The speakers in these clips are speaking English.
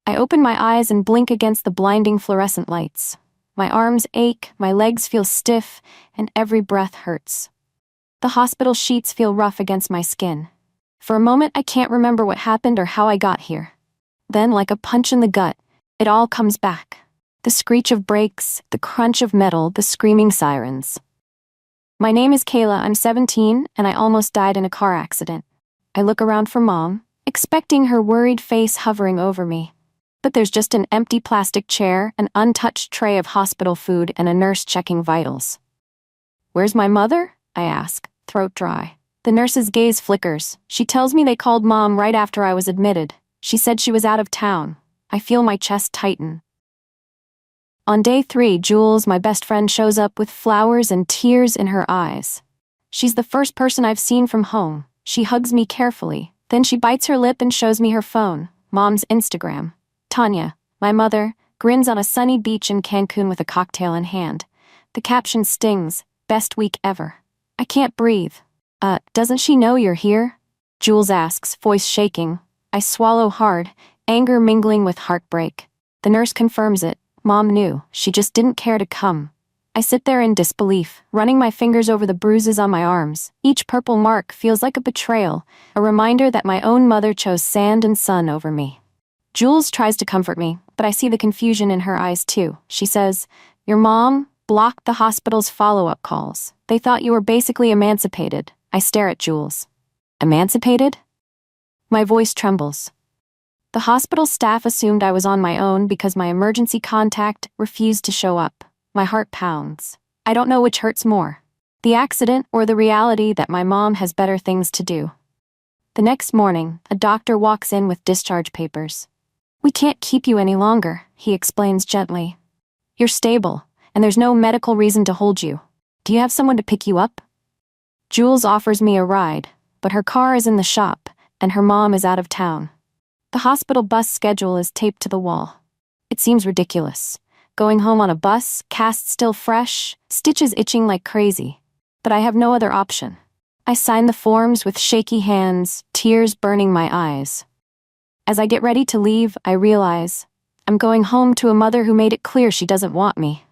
I open my eyes and blink against the blinding fluorescent lights. My arms ache, my legs feel stiff, and every breath hurts. The hospital sheets feel rough against my skin. For a moment, I can't remember what happened or how I got here. Then, like a punch in the gut, it all comes back. The screech of brakes, the crunch of metal, the screaming sirens. My name is Kayla, I'm 17, and I almost died in a car accident. I look around for Mom, expecting her worried face hovering over me. But there's just an empty plastic chair, an untouched tray of hospital food, and a nurse checking vitals. "Where's my mother?" I ask, throat dry. The nurse's gaze flickers. She tells me they called Mom right after I was admitted. She said she was out of town. I feel my chest tighten. On day 3, Jules, my best friend, shows up with flowers and tears in her eyes. She's the first person I've seen from home. She hugs me carefully. Then she bites her lip and shows me her phone, Mom's Instagram. Tanya, my mother, grins on a sunny beach in Cancun with a cocktail in hand. The caption stings, "Best week ever." I can't breathe. Doesn't she know you're here?" Jules asks, voice shaking. I swallow hard, anger mingling with heartbreak. The nurse confirms it. Mom knew, she just didn't care to come. I sit there in disbelief, running my fingers over the bruises on my arms. Each purple mark feels like a betrayal, a reminder that my own mother chose sand and sun over me. Jules tries to comfort me, but I see the confusion in her eyes too. She says, "Your mom blocked the hospital's follow-up calls. They thought you were basically emancipated." I stare at Jules. Emancipated? My voice trembles. The hospital staff assumed I was on my own because my emergency contact refused to show up. My heart pounds. I don't know which hurts more, the accident or the reality that my mom has better things to do. The next morning, a doctor walks in with discharge papers. "We can't keep you any longer," he explains gently. "You're stable, and there's no medical reason to hold you. Do you have someone to pick you up?" Jules offers me a ride, but her car is in the shop, and her mom is out of town. The hospital bus schedule is taped to the wall. It seems ridiculous. Going home on a bus, cast still fresh, stitches itching like crazy. But I have no other option. I sign the forms with shaky hands, tears burning my eyes. As I get ready to leave, I realize I'm going home to a mother who made it clear she doesn't want me.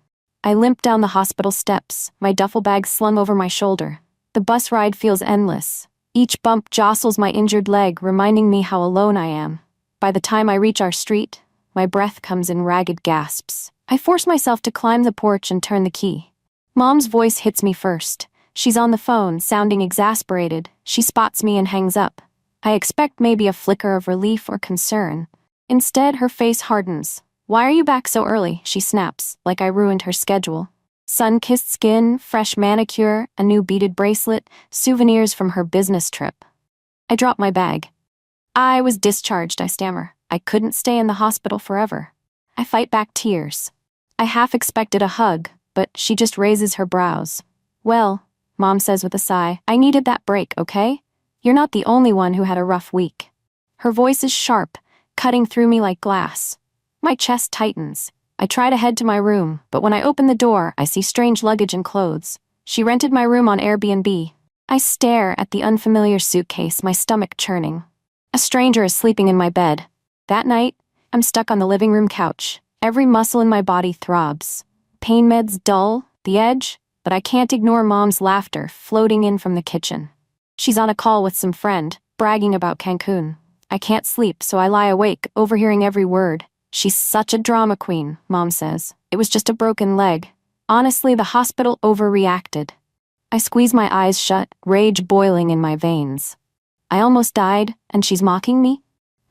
I limp down the hospital steps, my duffel bag slung over my shoulder. The bus ride feels endless. Each bump jostles my injured leg, reminding me how alone I am. By the time I reach our street, my breath comes in ragged gasps. I force myself to climb the porch and turn the key. Mom's voice hits me first. She's on the phone, sounding exasperated. She spots me and hangs up. I expect maybe a flicker of relief or concern. Instead, her face hardens. "Why are you back so early?" she snaps, like I ruined her schedule. Sun-kissed skin, fresh manicure, a new beaded bracelet, souvenirs from her business trip. I drop my bag. "I was discharged," I stammer. "I couldn't stay in the hospital forever." I fight back tears. I half expected a hug, but she just raises her brows. "Well," Mom says with a sigh, "I needed that break, okay? You're not the only one who had a rough week." Her voice is sharp, cutting through me like glass. My chest tightens. I try to head to my room, but when I open the door, I see strange luggage and clothes. She rented my room on Airbnb. I stare at the unfamiliar suitcase, my stomach churning. A stranger is sleeping in my bed. That night, I'm stuck on the living room couch. Every muscle in my body throbs. Pain meds dull, the edge, but I can't ignore Mom's laughter floating in from the kitchen. She's on a call with some friend, bragging about Cancun. I can't sleep, so I lie awake, overhearing every word. "She's such a drama queen," Mom says. "It was just a broken leg. Honestly, the hospital overreacted." I squeeze my eyes shut, rage boiling in my veins. I almost died, and she's mocking me?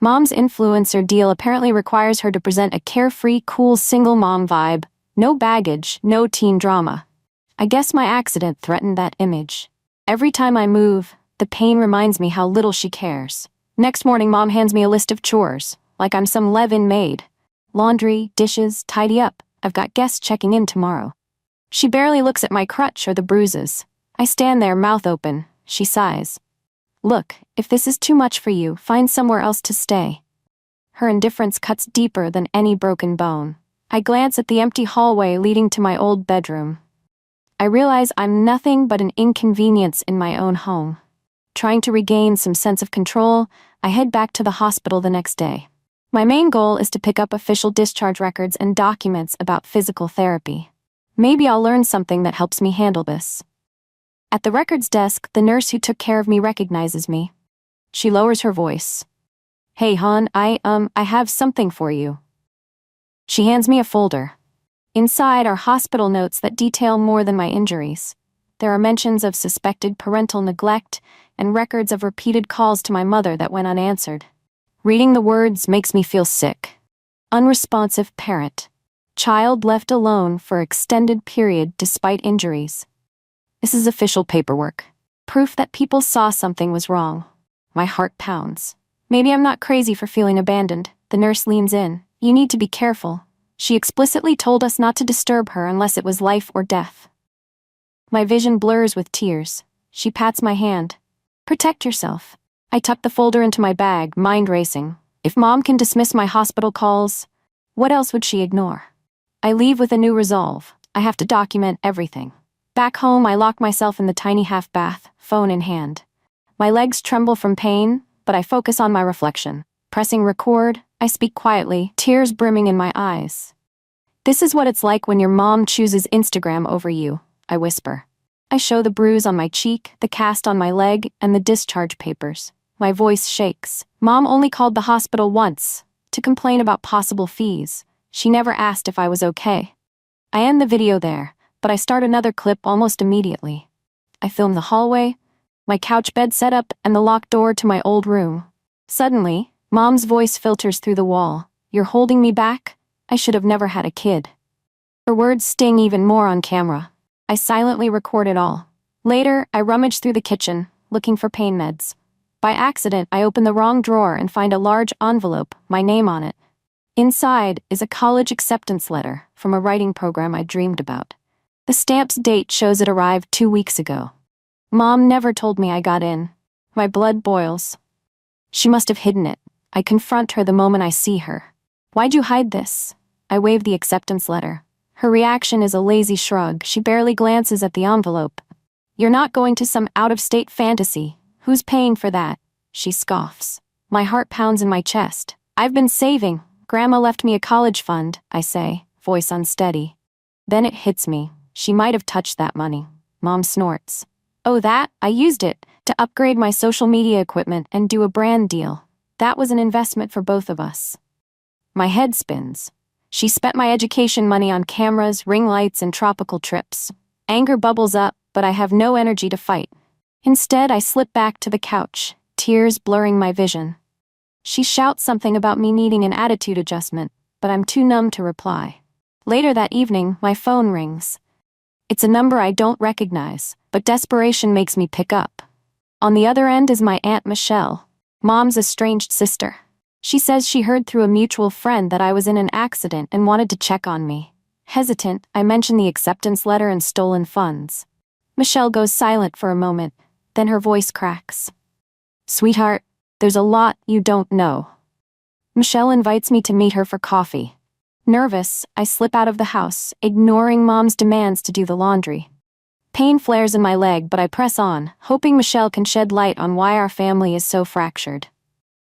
Mom's influencer deal apparently requires her to present a carefree, cool single mom vibe. No baggage, no teen drama. I guess my accident threatened that image. Every time I move, the pain reminds me how little she cares. Next morning, Mom hands me a list of chores, like I'm some live-in maid. Laundry, dishes, tidy up. I've got guests checking in tomorrow. She barely looks at my crutch or the bruises. I stand there, mouth open. She sighs. "Look, if this is too much for you, find somewhere else to stay." Her indifference cuts deeper than any broken bone. I glance at the empty hallway leading to my old bedroom. I realize I'm nothing but an inconvenience in my own home. Trying to regain some sense of control, I head back to the hospital the next day. My main goal is to pick up official discharge records and documents about physical therapy. Maybe I'll learn something that helps me handle this. At the records desk, the nurse who took care of me recognizes me. She lowers her voice. "Hey, hon, I have something for you." She hands me a folder. Inside are hospital notes that detail more than my injuries. There are mentions of suspected parental neglect and records of repeated calls to my mother that went unanswered. Reading the words makes me feel sick. Unresponsive parent. Child left alone for extended period despite injuries. This is official paperwork. Proof that people saw something was wrong. My heart pounds. Maybe I'm not crazy for feeling abandoned. The nurse leans in. "You need to be careful. She explicitly told us not to disturb her unless it was life or death." My vision blurs with tears. She pats my hand. "Protect yourself." I tuck the folder into my bag, mind racing. If Mom can dismiss my hospital calls, what else would she ignore? I leave with a new resolve. I have to document everything. Back home, I lock myself in the tiny half bath, phone in hand. My legs tremble from pain, but I focus on my reflection. Pressing record, I speak quietly, tears brimming in my eyes. "This is what it's like when your mom chooses Instagram over you," I whisper. I show the bruise on my cheek, the cast on my leg, and the discharge papers. My voice shakes. Mom only called the hospital once, to complain about possible fees. She never asked if I was okay. I end the video there, but I start another clip almost immediately. I film the hallway, my couch bed setup, and the locked door to my old room. Suddenly, Mom's voice filters through the wall. "You're holding me back? I should have never had a kid." Her words sting even more on camera. I silently record it all. Later, I rummage through the kitchen, looking for pain meds. By accident, I open the wrong drawer and find a large envelope, my name on it. Inside is a college acceptance letter from a writing program I dreamed about. The stamp's date shows it arrived 2 weeks ago. Mom never told me I got in. My blood boils. She must have hidden it. I confront her the moment I see her. "Why'd you hide this?" I wave the acceptance letter. Her reaction is a lazy shrug. She barely glances at the envelope. "You're not going to some out-of-state fantasy. Who's paying for that?" She scoffs. My heart pounds in my chest. "I've been saving. Grandma left me a college fund," I say, voice unsteady. Then it hits me. She might have touched that money. Mom snorts. "Oh, that? I used it to upgrade my social media equipment and do a brand deal. That was an investment for both of us." My head spins. She spent my education money on cameras, ring lights, and tropical trips. Anger bubbles up, but I have no energy to fight. Instead, I slip back to the couch, tears blurring my vision. She shouts something about me needing an attitude adjustment, but I'm too numb to reply. Later that evening, my phone rings. It's a number I don't recognize, but desperation makes me pick up. On the other end is my Aunt Michelle, Mom's estranged sister. She says she heard through a mutual friend that I was in an accident and wanted to check on me. Hesitant, I mention the acceptance letter and stolen funds. Michelle goes silent for a moment, then her voice cracks. "Sweetheart, there's a lot you don't know." Michelle invites me to meet her for coffee. Nervous, I slip out of the house, ignoring Mom's demands to do the laundry. Pain flares in my leg, but I press on, hoping Michelle can shed light on why our family is so fractured.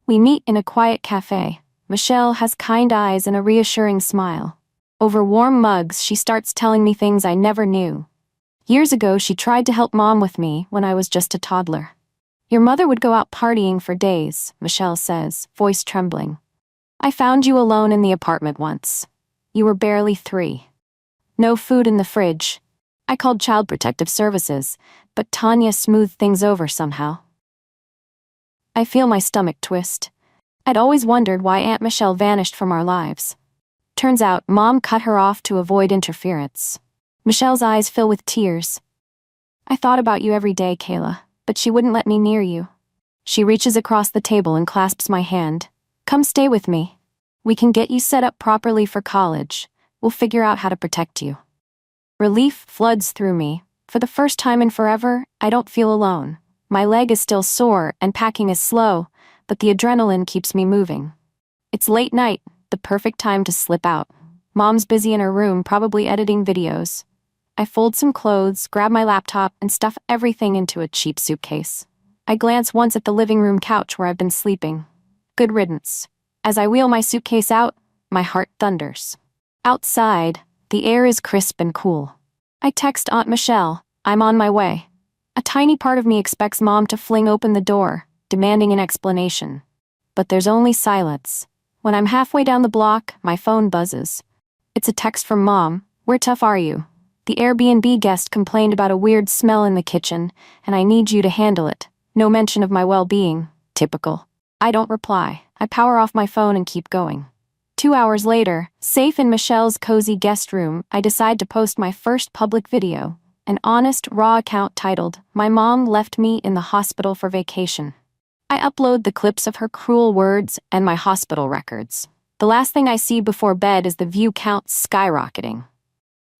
We meet in a quiet cafe. Michelle has kind eyes and a reassuring smile. Over warm mugs, she starts telling me things I never knew. Years ago, she tried to help Mom with me when I was just a toddler. "Your mother would go out partying for days," Michelle says, voice trembling. "I found you alone in the apartment once. You were barely 3. No food in the fridge. I called Child Protective Services, but Tanya smoothed things over somehow." I feel my stomach twist. I'd always wondered why Aunt Michelle vanished from our lives. Turns out, Mom cut her off to avoid interference. Michelle's eyes fill with tears. "I thought about you every day, Kayla, but she wouldn't let me near you." She reaches across the table and clasps my hand. "Come stay with me. We can get you set up properly for college. We'll figure out how to protect you." Relief floods through me. For the first time in forever, I don't feel alone. My leg is still sore and packing is slow, but the adrenaline keeps me moving. It's late night, the perfect time to slip out. Mom's busy in her room, probably editing videos. I fold some clothes, grab my laptop, and stuff everything into a cheap suitcase. I glance once at the living room couch where I've been sleeping. Good riddance. As I wheel my suitcase out, my heart thunders. Outside, the air is crisp and cool. I text Aunt Michelle, I'm on my way. A tiny part of me expects Mom to fling open the door, demanding an explanation. But there's only silence. When I'm halfway down the block, my phone buzzes. It's a text from Mom. Where tough are you? The Airbnb guest complained about a weird smell in the kitchen, and I need you to handle it. No mention of my well-being. Typical. I don't reply. I power off my phone and keep going. 2 hours later, safe in Michelle's cozy guest room, I decide to post my first public video. An honest, raw account titled, My Mom Left Me in the Hospital for Vacation. I upload the clips of her cruel words and my hospital records. The last thing I see before bed is the view count skyrocketing.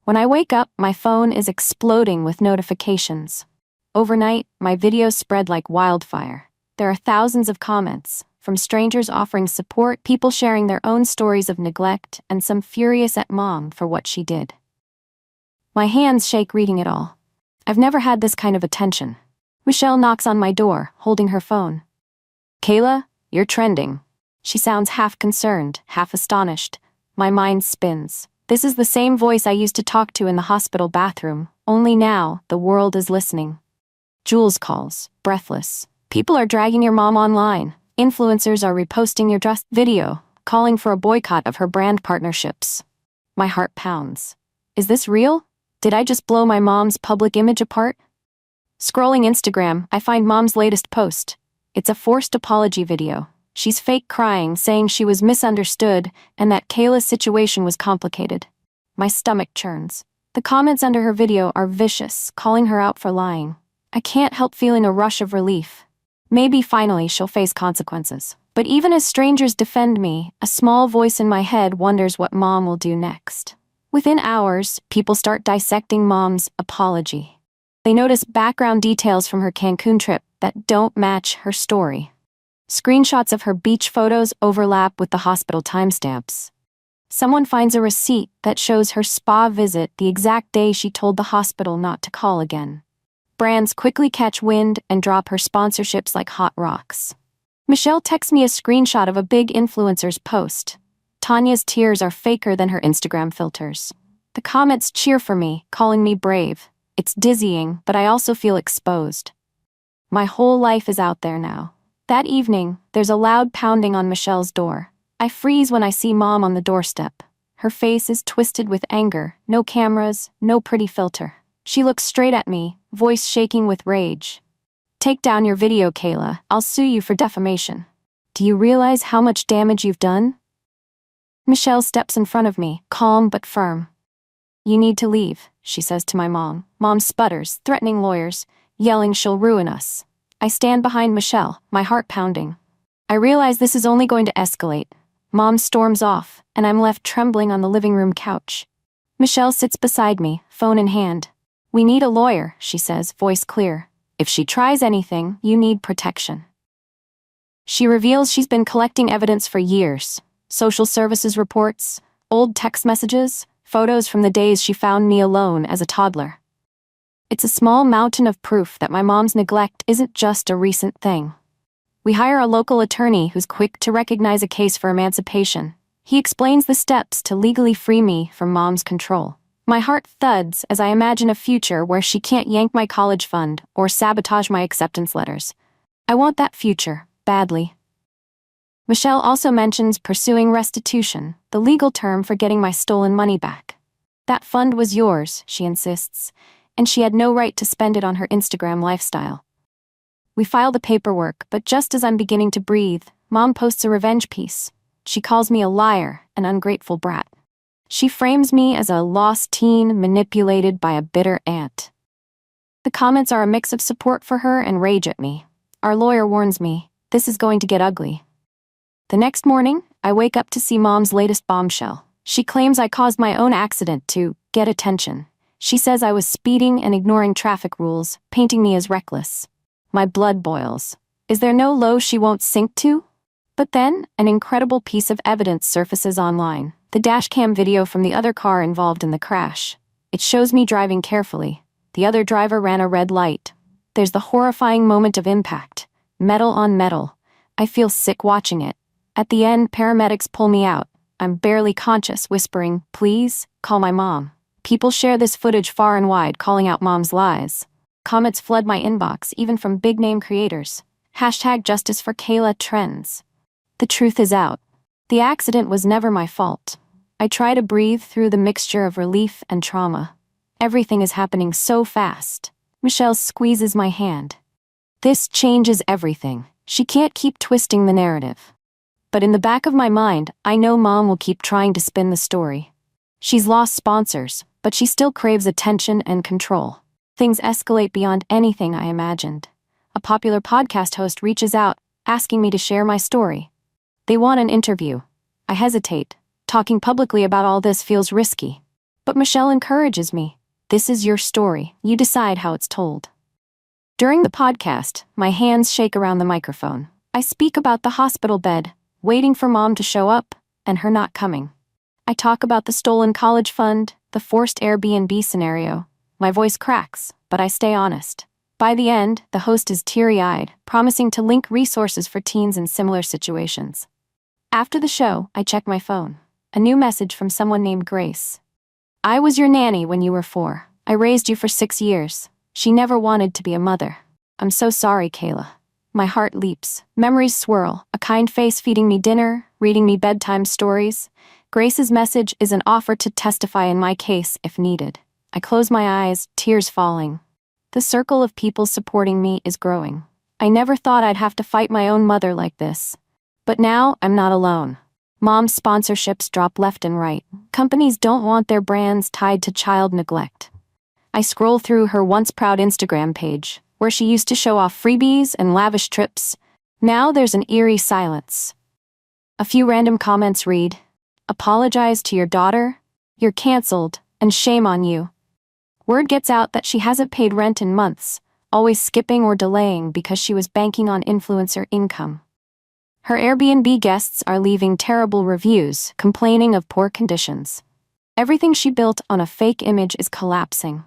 When I wake up, my phone is exploding with notifications. Overnight, my videos spread like wildfire. There are thousands of comments, from strangers offering support, people sharing their own stories of neglect, and some furious at Mom for what she did. My hands shake reading it all. I've never had this kind of attention. Michelle knocks on my door, holding her phone. Kayla, you're trending. She sounds half concerned, half astonished. My mind spins. This is the same voice I used to talk to in the hospital bathroom, only now the world is listening. Jules calls, breathless. People are dragging your mom online. Influencers are reposting your dress video, calling for a boycott of her brand partnerships. My heart pounds. Is this real? Did I just blow my mom's public image apart? Scrolling Instagram, I find Mom's latest post. It's a forced apology video. She's fake crying, saying she was misunderstood and that Kayla's situation was complicated. My stomach churns. The comments under her video are vicious, calling her out for lying. I can't help feeling a rush of relief. Maybe finally she'll face consequences. But even as strangers defend me, a small voice in my head wonders what Mom will do next. Within hours, people start dissecting Mom's apology. They notice background details from her Cancun trip that don't match her story. Screenshots of her beach photos overlap with the hospital timestamps. Someone finds a receipt that shows her spa visit the exact day she told the hospital not to call again. Brands quickly catch wind and drop her sponsorships like hot rocks. Michelle texts me a screenshot of a big influencer's post. Tanya's tears are faker than her Instagram filters. The comments cheer for me, calling me brave. It's dizzying, but I also feel exposed. My whole life is out there now. That evening, there's a loud pounding on Michelle's door. I freeze when I see Mom on the doorstep. Her face is twisted with anger, no cameras, no pretty filter. She looks straight at me, voice shaking with rage. Take down your video, Kayla. I'll sue you for defamation. Do you realize how much damage you've done? Michelle steps in front of me, calm but firm. You need to leave, she says to my mom. Mom sputters, threatening lawyers, yelling she'll ruin us. I stand behind Michelle, my heart pounding. I realize this is only going to escalate. Mom storms off, and I'm left trembling on the living room couch. Michelle sits beside me, phone in hand. We need a lawyer, she says, voice clear. If she tries anything, you need protection. She reveals she's been collecting evidence for years. Social services reports, old text messages, photos from the days she found me alone as a toddler. It's a small mountain of proof that my mom's neglect isn't just a recent thing. We hire a local attorney who's quick to recognize a case for emancipation. He explains the steps to legally free me from Mom's control. My heart thuds as I imagine a future where she can't yank my college fund or sabotage my acceptance letters. I want that future, badly. Michelle also mentions pursuing restitution, the legal term for getting my stolen money back. That fund was yours, she insists, and she had no right to spend it on her Instagram lifestyle. We file the paperwork, but just as I'm beginning to breathe, Mom posts a revenge piece. She calls me a liar, an ungrateful brat. She frames me as a lost teen manipulated by a bitter aunt. The comments are a mix of support for her and rage at me. Our lawyer warns me, this is going to get ugly. The next morning, I wake up to see Mom's latest bombshell. She claims I caused my own accident to get attention. She says I was speeding and ignoring traffic rules, painting me as reckless. My blood boils. Is there no low she won't sink to? But then, an incredible piece of evidence surfaces online. The dashcam video from the other car involved in the crash. It shows me driving carefully. The other driver ran a red light. There's the horrifying moment of impact. Metal on metal. I feel sick watching it. At the end, paramedics pull me out. I'm barely conscious, whispering, "Please, call my mom." People share this footage far and wide, calling out mom's lies. Comments flood my inbox, even from big-name creators. Hashtag justice for Kayla trends. The truth is out. The accident was never my fault. I try to breathe through the mixture of relief and trauma. Everything is happening so fast. Michelle squeezes my hand. This changes everything. She can't keep twisting the narrative. But in the back of my mind, I know mom will keep trying to spin the story. She's lost sponsors, but she still craves attention and control. Things escalate beyond anything I imagined. A popular podcast host reaches out, asking me to share my story. They want an interview. I hesitate. Talking publicly about all this feels risky. But Michelle encourages me. This is your story. You decide how it's told. During the podcast, my hands shake around the microphone. I speak about the hospital bed, waiting for mom to show up, and her not coming. I talk about the stolen college fund, the forced Airbnb scenario. My voice cracks, but I stay honest. By the end, the host is teary-eyed, promising to link resources for teens in similar situations. After the show, I check my phone. A new message from someone named Grace. "I was your nanny when you were 4. I raised you for 6 years. She never wanted to be a mother. I'm so sorry, Kayla." My heart leaps. Memories swirl. A kind face feeding me dinner, reading me bedtime stories. Grace's message is an offer to testify in my case if needed. I close my eyes, tears falling. The circle of people supporting me is growing. I never thought I'd have to fight my own mother like this. But now, I'm not alone. Mom's sponsorships drop left and right. Companies don't want their brands tied to child neglect. I scroll through her once proud Instagram page, where she used to show off freebies and lavish trips. Now there's an eerie silence. A few random comments read, "Apologize to your daughter? You're canceled, and shame on you." Word gets out that she hasn't paid rent in months, always skipping or delaying because she was banking on influencer income. Her Airbnb guests are leaving terrible reviews, complaining of poor conditions. Everything she built on a fake image is collapsing.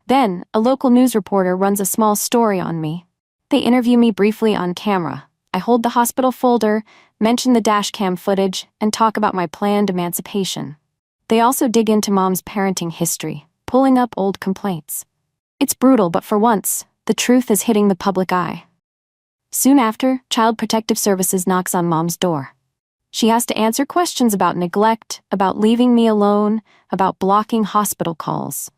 Then, a local news reporter runs a small story on me. They interview me briefly on camera. I hold the hospital folder, mention the dashcam footage, and talk about my planned emancipation. They also dig into mom's parenting history, pulling up old complaints. It's brutal, but for once, the truth is hitting the public eye. Soon after, Child Protective Services knocks on mom's door. She has to answer questions about neglect, about leaving me alone, about blocking hospital calls.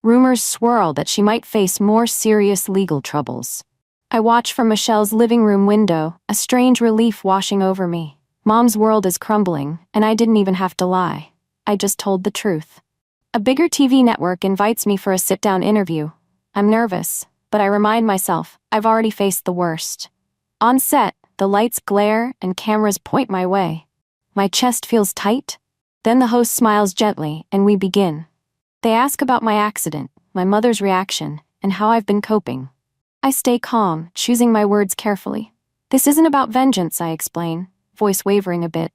Rumors swirl that she might face more serious legal troubles. I watch from Michelle's living room window, a strange relief washing over me. Mom's world is crumbling, and I didn't even have to lie. I just told the truth. A bigger TV network invites me for a sit-down interview. I'm nervous, but I remind myself I've already faced the worst. On set, the lights glare and cameras point my way. My chest feels tight. Then the host smiles gently, and we begin. They ask about my accident, my mother's reaction, and how I've been coping. I stay calm, choosing my words carefully. This isn't about vengeance, I explain, voice wavering a bit.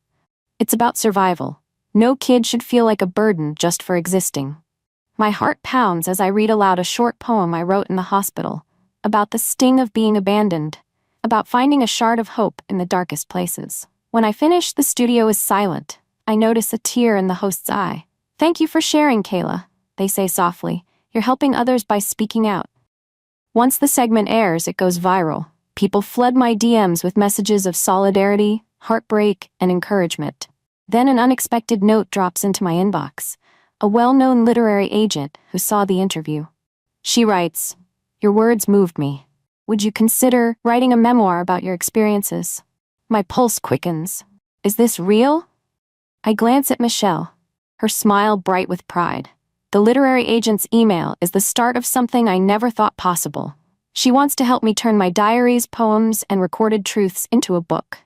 It's about survival. No kid should feel like a burden just for existing. My heart pounds as I read aloud a short poem I wrote in the hospital, about the sting of being abandoned, about finding a shard of hope in the darkest places. When I finish, the studio is silent. I notice a tear in the host's eye. "Thank you for sharing, Kayla," they say softly. "You're helping others by speaking out." Once the segment airs, it goes viral. People flood my DMs with messages of solidarity, heartbreak, and encouragement. Then an unexpected note drops into my inbox. A well-known literary agent who saw the interview. She writes, "Your words moved me. Would you consider writing a memoir about your experiences?" My pulse quickens. Is this real? I glance at Michelle, her smile bright with pride. The literary agent's email is the start of something I never thought possible. She wants to help me turn my diaries, poems, and recorded truths into a book.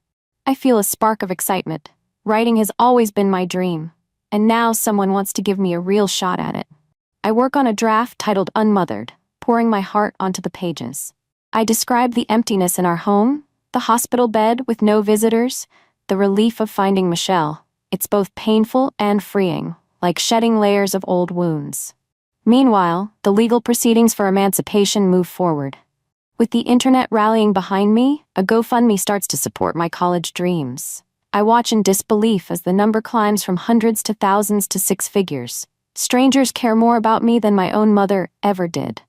I feel a spark of excitement. Writing has always been my dream, and now someone wants to give me a real shot at it. I work on a draft titled Unmothered, pouring my heart onto the pages. I describe the emptiness in our home, the hospital bed with no visitors, the relief of finding Michelle. It's both painful and freeing, like shedding layers of old wounds. Meanwhile, the legal proceedings for emancipation move forward. With the internet rallying behind me, a GoFundMe starts to support my college dreams. I watch in disbelief as the number climbs from hundreds to thousands to six figures. Strangers care more about me than my own mother ever did.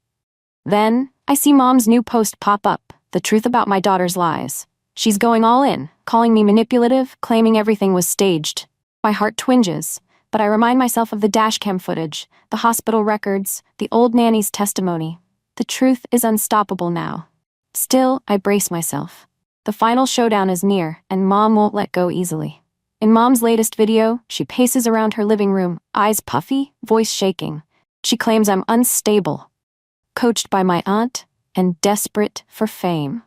Then, I see Mom's new post pop up, the truth about my daughter's lies. She's going all in, calling me manipulative, claiming everything was staged. My heart twinges, but I remind myself of the dashcam footage, the hospital records, the old nanny's testimony. The truth is unstoppable now. Still, I brace myself. The final showdown is near, and Mom won't let go easily. In Mom's latest video, she paces around her living room, eyes puffy, voice shaking. She claims I'm unstable, coached by my aunt, and desperate for fame.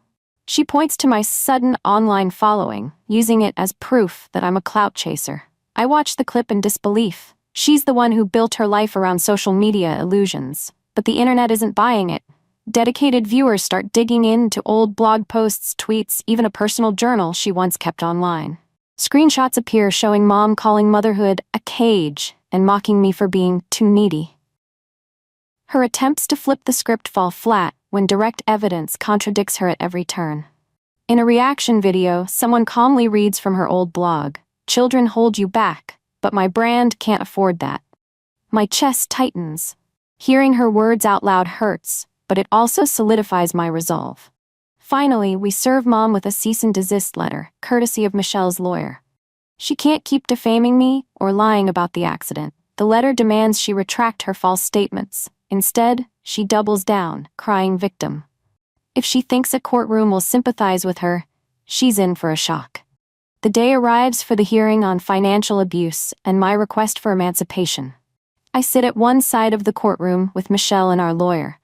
She points to my sudden online following, using it as proof that I'm a clout chaser. I watch the clip in disbelief. She's the one who built her life around social media illusions. But the internet isn't buying it. Dedicated viewers start digging into old blog posts, tweets, even a personal journal she once kept online. Screenshots appear showing Mom calling motherhood a cage and mocking me for being too needy. Her attempts to flip the script fall flat when direct evidence contradicts her at every turn. In a reaction video, someone calmly reads from her old blog, "Children hold you back, but my brand can't afford that." My chest tightens. Hearing her words out loud hurts, but it also solidifies my resolve. Finally, we serve Mom with a cease and desist letter, courtesy of Michelle's lawyer. She can't keep defaming me or lying about the accident. The letter demands she retract her false statements. Instead, she doubles down, crying victim. If she thinks a courtroom will sympathize with her, she's in for a shock. The day arrives for the hearing on financial abuse and my request for emancipation. I sit at one side of the courtroom with Michelle and our lawyer.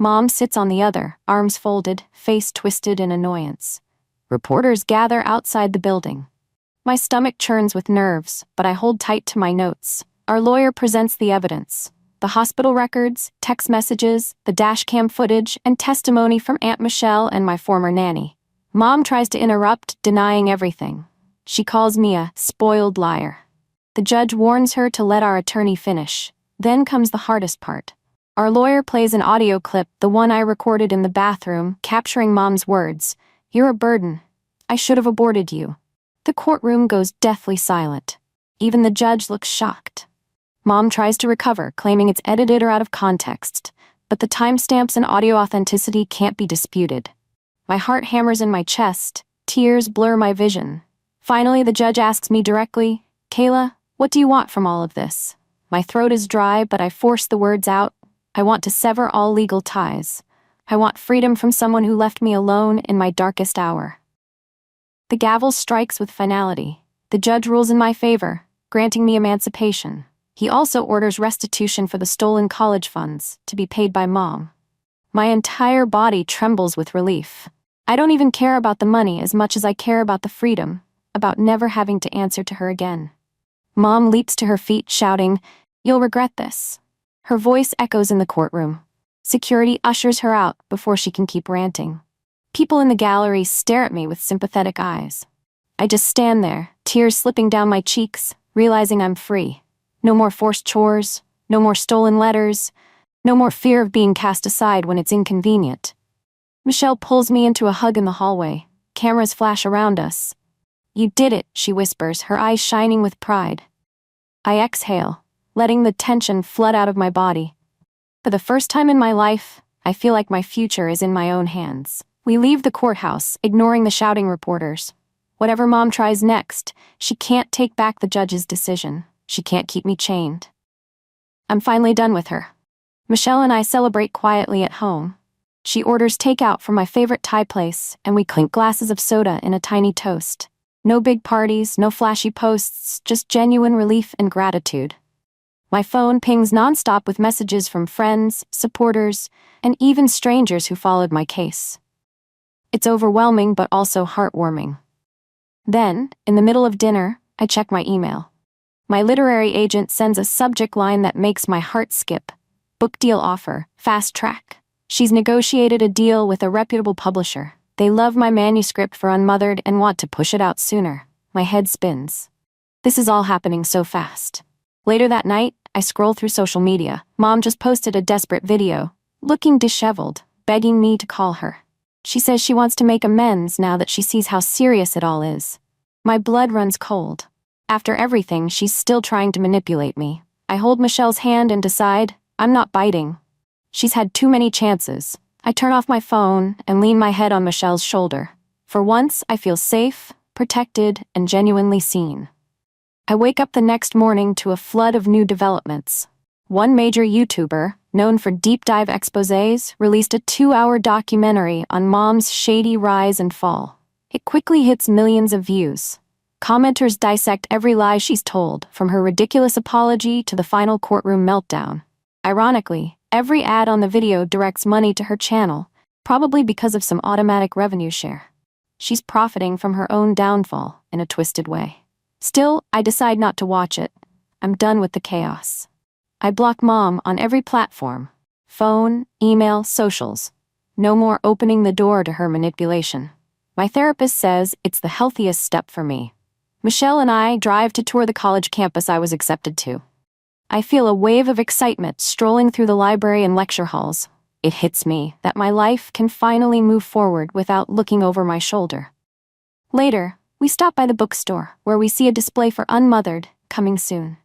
Mom sits on the other, arms folded, face twisted in annoyance. Reporters gather outside the building. My stomach churns with nerves, but I hold tight to my notes. Our lawyer presents the evidence. The hospital records, text messages, the dashcam footage, and testimony from Aunt Michelle and my former nanny. Mom tries to interrupt, denying everything. She calls me a spoiled liar. The judge warns her to let our attorney finish. Then comes the hardest part. Our lawyer plays an audio clip, the one I recorded in the bathroom, capturing Mom's words. "You're a burden. I should have aborted you." The courtroom goes deathly silent. Even the judge looks shocked. Mom tries to recover, claiming it's edited or out of context, but the timestamps and audio authenticity can't be disputed. My heart hammers in my chest, tears blur my vision. Finally, the judge asks me directly, "Kayla, what do you want from all of this?" My throat is dry, but I force the words out. I want to sever all legal ties. I want freedom from someone who left me alone in my darkest hour. The gavel strikes with finality. The judge rules in my favor, granting me emancipation. He also orders restitution for the stolen college funds, to be paid by Mom. My entire body trembles with relief. I don't even care about the money as much as I care about the freedom, about never having to answer to her again. Mom leaps to her feet, shouting, "You'll regret this." Her voice echoes in the courtroom. Security ushers her out before she can keep ranting. People in the gallery stare at me with sympathetic eyes. I just stand there, tears slipping down my cheeks, realizing I'm free. No more forced chores, no more stolen letters, no more fear of being cast aside when it's inconvenient. Michelle pulls me into a hug in the hallway. Cameras flash around us. "You did it," she whispers, her eyes shining with pride. I exhale, letting the tension flood out of my body. For the first time in my life, I feel like my future is in my own hands. We leave the courthouse, ignoring the shouting reporters. Whatever Mom tries next, she can't take back the judge's decision. She can't keep me chained. I'm finally done with her. Michelle and I celebrate quietly at home. She orders takeout from my favorite Thai place, and we clink glasses of soda in a tiny toast. No big parties, no flashy posts, just genuine relief and gratitude. My phone pings nonstop with messages from friends, supporters, and even strangers who followed my case. It's overwhelming but also heartwarming. Then, in the middle of dinner, I check my email. My literary agent sends a subject line that makes my heart skip. Book deal offer, fast track. She's negotiated a deal with a reputable publisher. They love my manuscript for Unmothered and want to push it out sooner. My head spins. This is all happening so fast. Later that night, I scroll through social media. Mom just posted a desperate video, looking disheveled, begging me to call her. She says she wants to make amends now that she sees how serious it all is. My blood runs cold. After everything, she's still trying to manipulate me. I hold Michelle's hand and decide, I'm not biting. She's had too many chances. I turn off my phone and lean my head on Michelle's shoulder. For once, I feel safe, protected, and genuinely seen. I wake up the next morning to a flood of new developments. One major YouTuber, known for deep dive exposés, released a 2-hour documentary on Mom's shady rise and fall. It quickly hits millions of views. Commenters dissect every lie she's told, from her ridiculous apology to the final courtroom meltdown. Ironically, every ad on the video directs money to her channel, probably because of some automatic revenue share. She's profiting from her own downfall in a twisted way. Still, I decide not to watch it. I'm done with the chaos. I block Mom on every platform: phone, email, socials. No more opening the door to her manipulation. My therapist says it's the healthiest step for me. Michelle and I drive to tour the college campus I was accepted to. I feel a wave of excitement strolling through the library and lecture halls. It hits me that my life can finally move forward without looking over my shoulder. Later, we stop by the bookstore, where we see a display for Unmothered, coming soon.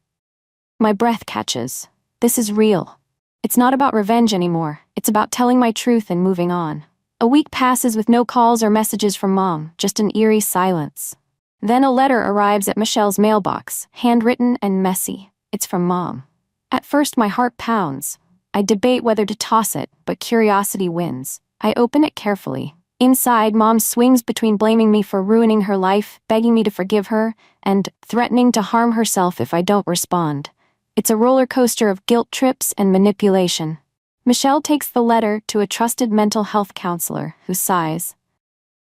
My breath catches. This is real. It's not about revenge anymore. It's about telling my truth and moving on. A week passes with no calls or messages from Mom, just an eerie silence. Then a letter arrives at Michelle's mailbox, handwritten and messy. It's from Mom. At first, my heart pounds. I debate whether to toss it, but curiosity wins. I open it carefully. Inside, Mom swings between blaming me for ruining her life, begging me to forgive her, and threatening to harm herself if I don't respond. It's a roller coaster of guilt trips and manipulation. Michelle takes the letter to a trusted mental health counselor, who sighs.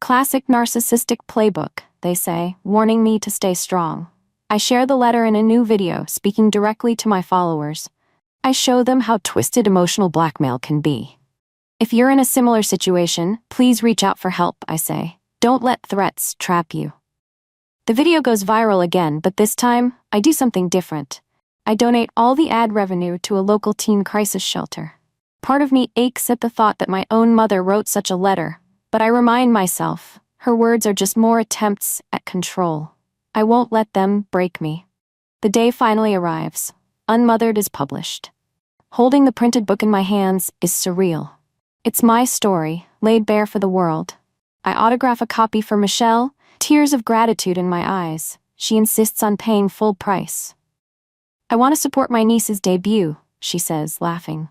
Classic narcissistic playbook, they say, warning me to stay strong. I share the letter in a new video, speaking directly to my followers. I show them how twisted emotional blackmail can be. If you're in a similar situation, please reach out for help, I say. Don't let threats trap you. The video goes viral again, but this time, I do something different. I donate all the ad revenue to a local teen crisis shelter. Part of me aches at the thought that my own mother wrote such a letter, but I remind myself, her words are just more attempts at control. I won't let them break me. The day finally arrives. Unmothered is published. Holding the printed book in my hands is surreal. It's my story, laid bare for the world. I autograph a copy for Michelle, tears of gratitude in my eyes. She insists on paying full price. I want to support my niece's debut, she says, laughing.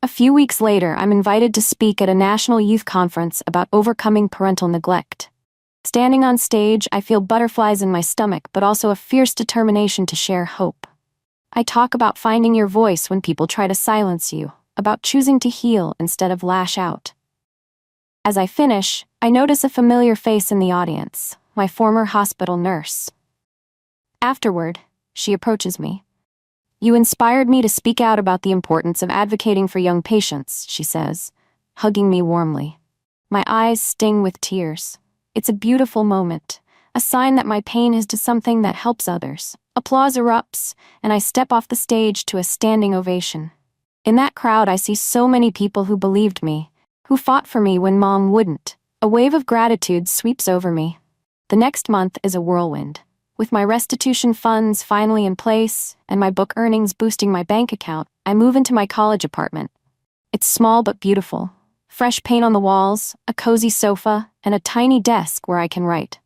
A few weeks later, I'm invited to speak at a national youth conference about overcoming parental neglect. Standing on stage, I feel butterflies in my stomach, but also a fierce determination to share hope. I talk about finding your voice when people try to silence you, about choosing to heal instead of lash out. As I finish, I notice a familiar face in the audience, my former hospital nurse. Afterward, she approaches me. You inspired me to speak out about the importance of advocating for young patients, she says, hugging me warmly. My eyes sting with tears. It's a beautiful moment, a sign that my pain is to something that helps others. Applause erupts, and I step off the stage to a standing ovation. In that crowd, I see so many people who believed me, who fought for me when Mom wouldn't. A wave of gratitude sweeps over me. The next month is a whirlwind. With my restitution funds finally in place and my book earnings boosting my bank account, I move into my college apartment. It's small but beautiful. Fresh paint on the walls, a cozy sofa, and a tiny desk where I can write.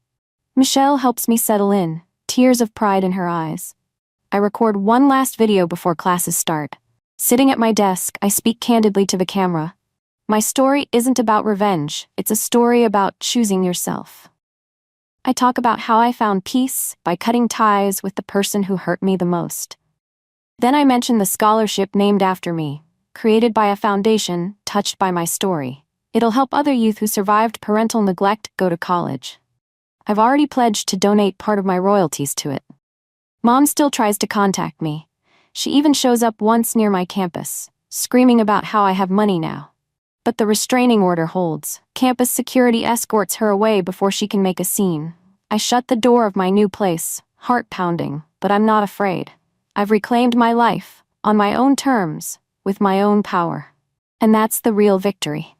Michelle helps me settle in, tears of pride in her eyes. I record one last video before classes start. Sitting at my desk, I speak candidly to the camera. My story isn't about revenge, it's a story about choosing yourself. I talk about how I found peace by cutting ties with the person who hurt me the most. Then I mention the scholarship named after me, created by a foundation touched by my story. It'll help other youth who survived parental neglect go to college. I've already pledged to donate part of my royalties to it. Mom still tries to contact me. She even shows up once near my campus, screaming about how I have money now. But the restraining order holds. Campus security escorts her away before she can make a scene. I shut the door of my new place, heart pounding, but I'm not afraid. I've reclaimed my life, on my own terms, with my own power. And that's the real victory.